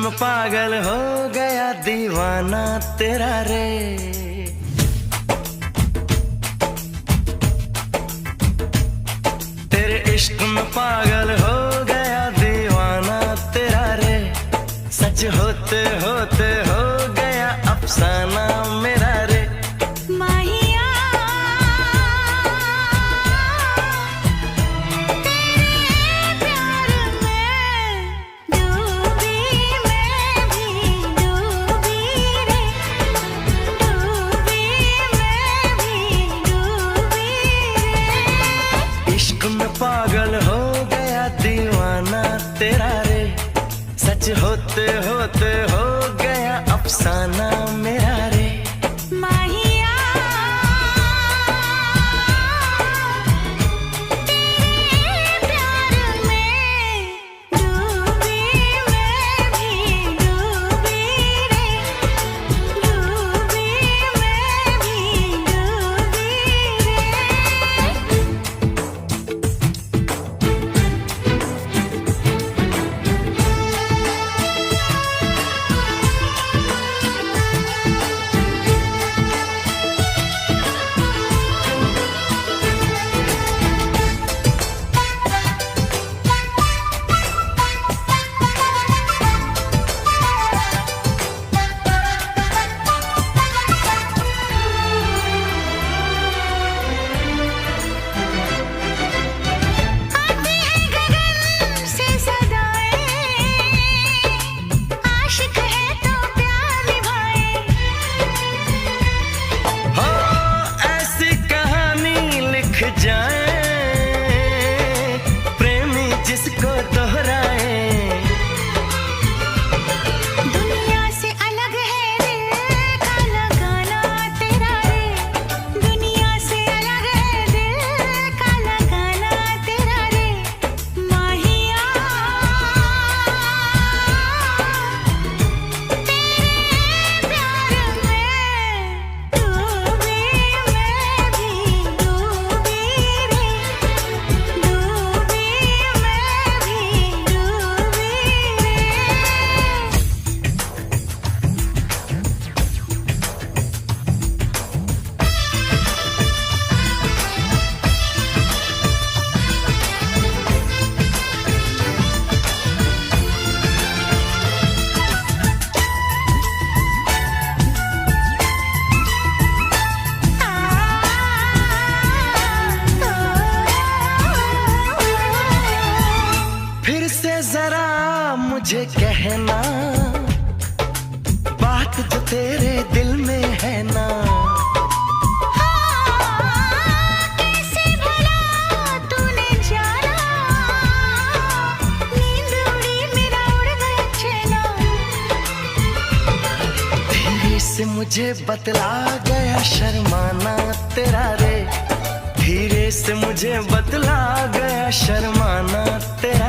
में पागल हो गया दीवाना तेरा रे। तेरे इश्क में पागल हो गया दीवाना तेरा रे। सच होते होते हो गया अफसाना मेरा रे। माहिया तेरे प्यार में डूबी, मैं भी डूबी रे। डूबी, मैं भी डूबी रे। इश्क में पागल हो गया दीवाना तेरा रे। सच होते होते हो गया अफसाना मेरा रे। माहिया तेरे प्यार में डूबी, मैं भी डूबी रे। डूबी, मैं भी डूबी आती है गगन से सदाएं। आशिक है तो प्यार निभाए। हो ऐसी कहानी लिख जाए प्रेमी जिसको दोहराए। दुनिया से अलग है दिल का लगाना तेरा रे। दुनिया से अलग है दिल का लगाना तेरा रे। माहिया तेरे प्यार में डूबी, मैं भी डूबी रे। डूबी, मैं भी डूबी रे। फिर से जरा मुझे कहना बात जो तेरे दिल में है ना। कैसे भला तूने जाना। नींद उड़ी मेरा उड़ गया चैना। धीरे से मुझे बतला गया शर्माना तेरा रे। धीरे से मुझे बतला गया शर्माना तेरा